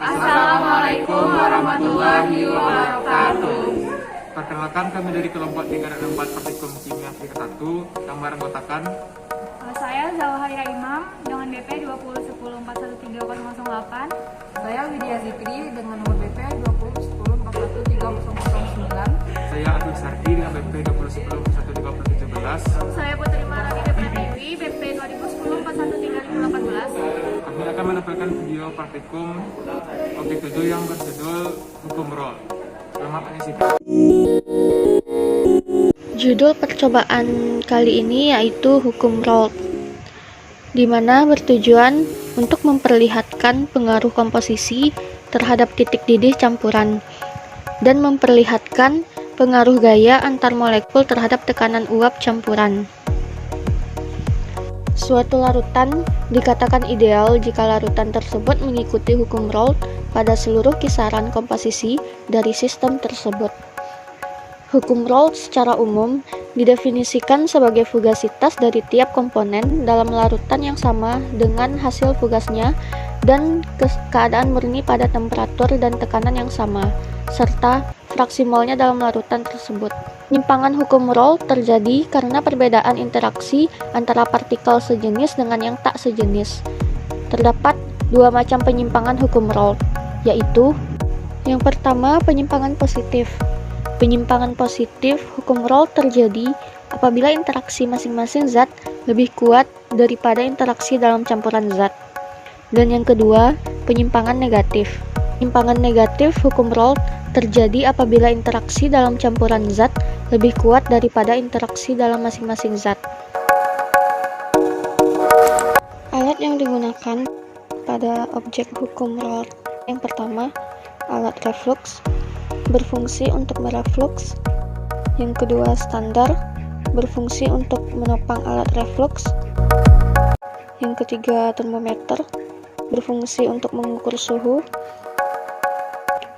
Assalamualaikum warahmatullahi wabarakatuh. Perkenalkan, kami dari kelompok 3 dan 4 Praktikum Kimia Tingkat 1 yang beranggotakan Saya Zawahaya Imam dengan BP 2010413008. Saya Widya Zikri dengan nomor BP 2010413009. saya Abdul Sardi dengan BP 2010 Saya Putri Marani Depratiwi BP 2010413518. Kami akan menampilkan video praktikum objek 7 yang berjudul Hukum Rol. Selamat menyaksikan. Judul percobaan kali ini yaitu Hukum Rol, di mana bertujuan untuk memperlihatkan pengaruh komposisi terhadap titik didih campuran dan memperlihatkan pengaruh gaya antar molekul terhadap tekanan uap campuran. Suatu larutan dikatakan ideal jika larutan tersebut mengikuti hukum Rol pada seluruh kisaran komposisi dari sistem tersebut. Hukum Rol secara umum didefinisikan sebagai fugasitas dari tiap komponen dalam larutan yang sama dengan hasil fugasnya dan keadaan murni pada temperatur dan tekanan yang sama, serta fraksi molnya dalam larutan tersebut. Penyimpangan hukum Rol terjadi karena perbedaan interaksi antara partikel sejenis dengan yang tak sejenis. Terdapat dua macam penyimpangan hukum Rol, yaitu yang pertama, penyimpangan positif. Penyimpangan positif hukum Rol terjadi apabila interaksi masing-masing zat lebih kuat daripada interaksi dalam campuran zat. Dan yang kedua, penyimpangan negatif. Penyimpangan negatif hukum Rol terjadi apabila interaksi dalam campuran zat lebih kuat daripada interaksi dalam masing-masing zat. Alat yang digunakan pada objek hukum Rol yang pertama, alat reflux, berfungsi untuk mereflux. Yang kedua, standar, berfungsi untuk menopang alat reflux. Yang ketiga, termometer, berfungsi untuk mengukur suhu.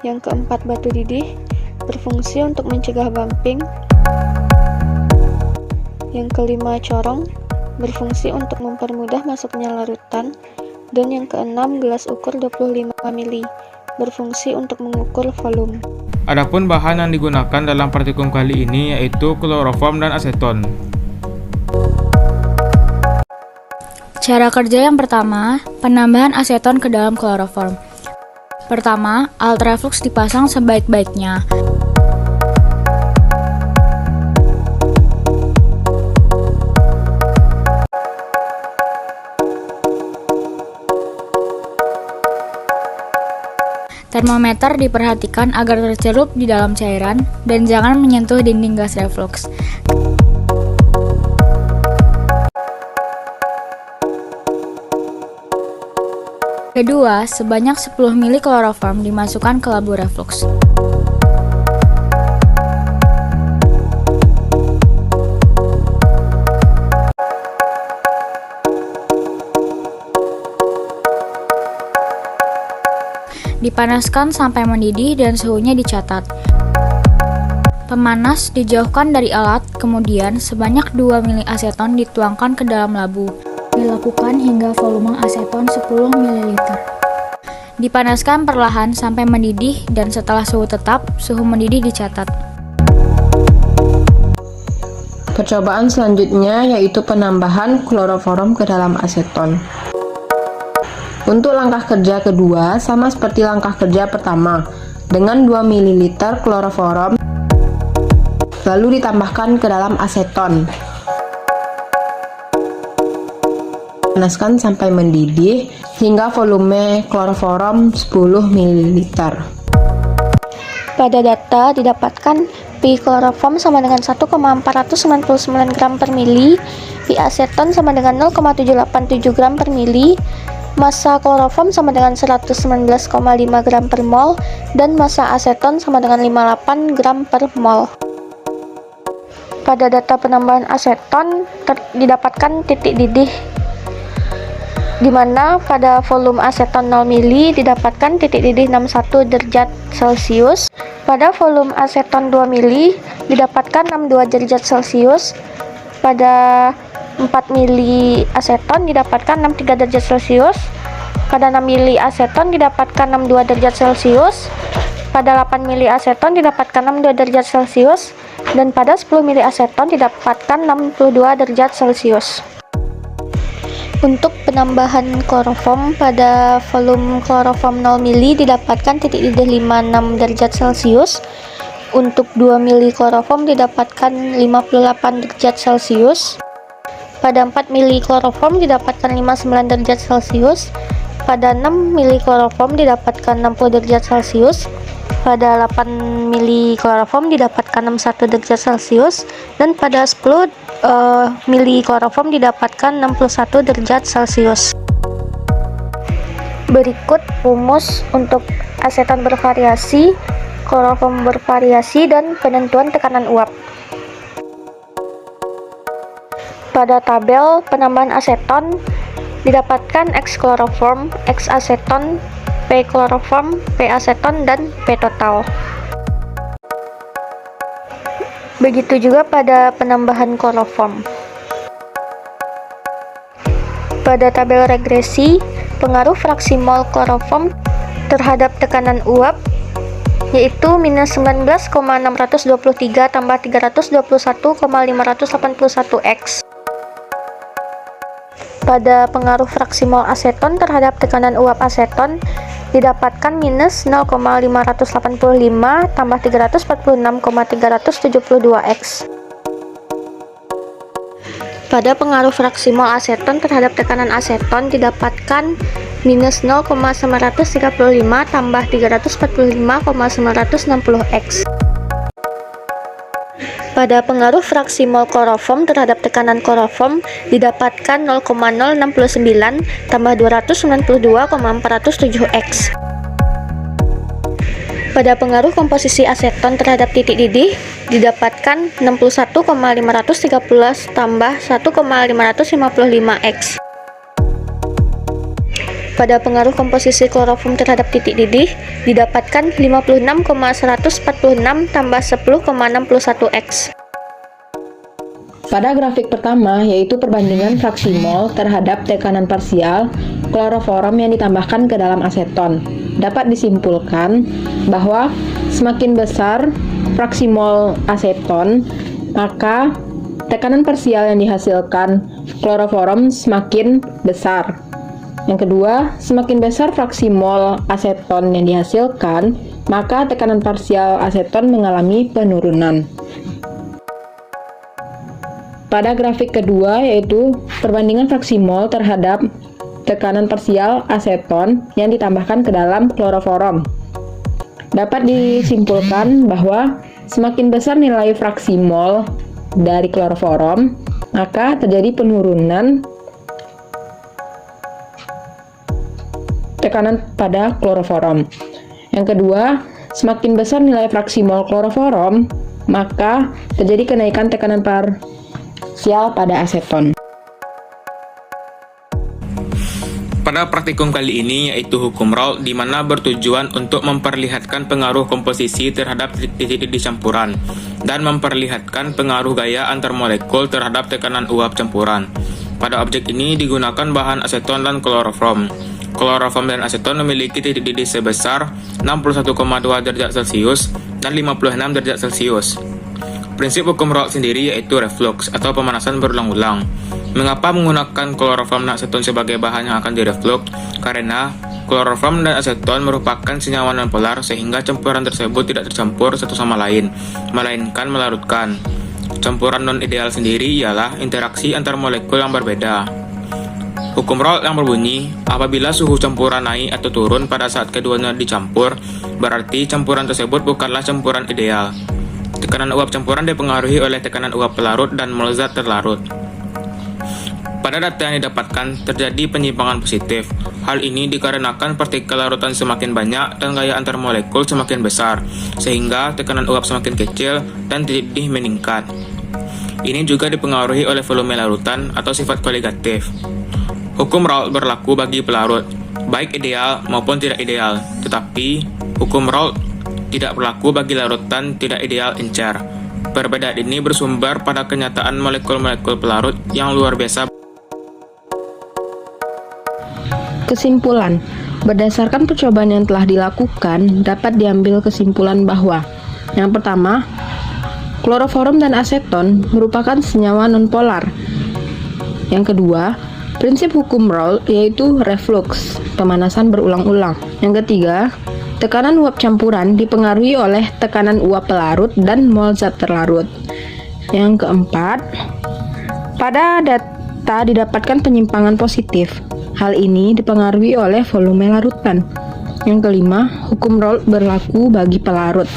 Yang keempat, batu didih, berfungsi untuk mencegah bumping. Yang kelima, corong, berfungsi untuk mempermudah masuknya larutan. Dan yang keenam, gelas ukur 25 ml, berfungsi untuk mengukur volume. Adapun bahan yang digunakan dalam praktikum kali ini yaitu kloroform dan aseton. Cara kerja yang pertama, penambahan aseton ke dalam kloroform. Pertama, alat reflux dipasang sebaik-baiknya. Termometer diperhatikan agar tercelup di dalam cairan dan jangan menyentuh dinding gas reflux. Kedua, sebanyak 10 ml kloroform dimasukkan ke labu reflux. Dipanaskan sampai mendidih dan suhunya dicatat. Pemanas dijauhkan dari alat, kemudian sebanyak 2 ml aseton dituangkan ke dalam labu. Dilakukan hingga volume aseton 10 ml. Dipanaskan perlahan sampai mendidih dan setelah suhu tetap, suhu mendidih dicatat. Percobaan selanjutnya yaitu penambahan kloroform ke dalam aseton. Untuk langkah kerja kedua sama seperti langkah kerja pertama, dengan 2 ml kloroform lalu ditambahkan ke dalam aseton. Panaskan sampai mendidih hingga volume kloroform 10 ml. Pada data didapatkan pi kloroform sama dengan 1,499 gram per mili, pi aseton sama dengan 0,787 gram per mili, massa kloroform sama dengan 119,5 gram per mol, dan massa aseton sama dengan 58 gram per mol. Pada data penambahan aseton didapatkan titik didih, di mana pada volume aseton 0 mili didapatkan titik didih 61 derajat Celcius. Pada volume aseton 2 mili didapatkan 62 derajat Celcius. Pada 4 mili aseton didapatkan 63 derajat Celcius. Pada 6 mili aseton didapatkan 62 derajat Celcius. Pada 8 mili aseton didapatkan 62 derajat Celcius. Dan pada 10 mili aseton didapatkan 62 derajat Celcius. Untuk penambahan kloroform, pada volume kloroform 0 mili didapatkan titik didih 56 derajat Celcius. Untuk 2 mili kloroform didapatkan 58 derajat Celcius. Pada 4 mili kloroform didapatkan 59 derajat Celcius. Pada 6 mili kloroform didapatkan 60 derajat Celcius. Pada 8 mili kloroform didapatkan 61 derajat Celcius. Dan pada 10 mili kloroform didapatkan 61 derajat Celcius. Berikut rumus untuk aseton bervariasi, kloroform bervariasi, dan penentuan tekanan uap. Pada tabel penambahan aseton didapatkan X kloroform, X aseton, P kloroform, P aseton, dan P total. Begitu juga pada penambahan kloroform. Pada tabel regresi, pengaruh fraksi mol kloroform terhadap tekanan uap yaitu minus 19,623 tambah 321,581 X. Pada pengaruh fraksi mol aseton terhadap tekanan uap aseton didapatkan minus 0,585 tambah 346,372 X. Pada pengaruh fraksi mol aseton terhadap tekanan aseton didapatkan minus 0,935 tambah 345,960 X. Pada pengaruh fraksi mol kloroform terhadap tekanan kloroform didapatkan 0,069 tambah 292,407 X. Pada pengaruh komposisi aseton terhadap titik didih didapatkan 61,513 tambah 1,555 X. Pada pengaruh komposisi kloroform terhadap titik didih didapatkan 56,146 tambah 10,61 X. Pada grafik pertama, yaitu perbandingan fraksi mol terhadap tekanan parsial kloroform yang ditambahkan ke dalam aseton, dapat disimpulkan bahwa semakin besar fraksi mol aseton, maka tekanan parsial yang dihasilkan kloroform semakin besar. Yang kedua, semakin besar fraksi mol aseton yang dihasilkan, maka tekanan parsial aseton mengalami penurunan. Pada grafik kedua, yaitu perbandingan fraksi mol terhadap tekanan parsial aseton yang ditambahkan ke dalam kloroform, dapat disimpulkan bahwa semakin besar nilai fraksi mol dari kloroform, maka terjadi penurunan tekanan pada kloroform. Yang kedua, semakin besar nilai fraksi mol kloroform, maka terjadi kenaikan tekanan parsial pada aseton. Pada praktikum kali ini yaitu hukum Raoult, di mana bertujuan untuk memperlihatkan pengaruh komposisi terhadap titik didih campuran dan memperlihatkan pengaruh gaya antar molekul terhadap tekanan uap campuran. Pada objek ini digunakan bahan aseton dan kloroform. Kloroform dan aseton memiliki titik didih sebesar 61,2 derajat Celcius dan 56 derajat Celcius. Prinsip hukum Raoult sendiri yaitu reflux atau pemanasan berulang-ulang. Mengapa menggunakan kloroform dan aseton sebagai bahan yang akan direflux? Karena kloroform dan aseton merupakan senyawa nonpolar sehingga campuran tersebut tidak tercampur satu sama lain, melainkan melarutkan. Campuran non-ideal sendiri ialah interaksi antar molekul yang berbeda. Hukum Raoult yang berbunyi, apabila suhu campuran naik atau turun pada saat keduanya dicampur, berarti campuran tersebut bukanlah campuran ideal. Tekanan uap campuran dipengaruhi oleh tekanan uap pelarut dan mol zat terlarut. Pada data yang didapatkan, terjadi penyimpangan positif. Hal ini dikarenakan partikel larutan semakin banyak dan gaya antar molekul semakin besar, sehingga tekanan uap semakin kecil dan titik didih meningkat. Ini juga dipengaruhi oleh volume larutan atau sifat koligatif. Hukum Raoult berlaku bagi pelarut, baik ideal maupun tidak ideal, tetapi hukum Raoult tidak berlaku bagi larutan tidak ideal encer. Perbedaan ini bersumber pada kenyataan molekul-molekul pelarut yang luar biasa. Kesimpulan, berdasarkan percobaan yang telah dilakukan, dapat diambil kesimpulan bahwa yang pertama, kloroforum dan aseton merupakan senyawa nonpolar. Yang kedua, prinsip hukum Raoult yaitu reflux, pemanasan berulang-ulang. Yang ketiga, tekanan uap campuran dipengaruhi oleh tekanan uap pelarut dan mol zat terlarut. Yang keempat, pada data didapatkan penyimpangan positif. Hal ini dipengaruhi oleh volume larutan. Yang kelima, hukum Raoult berlaku bagi pelarut,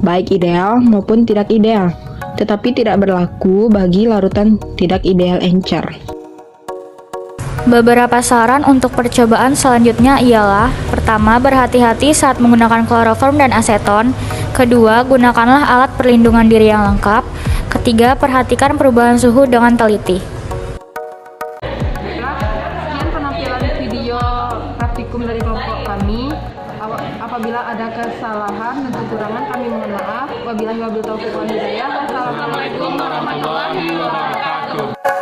baik ideal maupun tidak ideal, tetapi tidak berlaku bagi larutan tidak ideal encer. Beberapa saran untuk percobaan selanjutnya ialah: pertama, berhati-hati saat menggunakan kloroform dan aseton. Kedua, gunakanlah alat perlindungan diri yang lengkap. Ketiga, perhatikan perubahan suhu dengan teliti. Sekian penampilan video praktikum dari kelompok kami. Apabila ada kesalahan dan kekurangan, kami mohon maaf. Wabillahi wabil taufiq wal hidayah. Wassalamualaikum warahmatullahi wabarakatuh.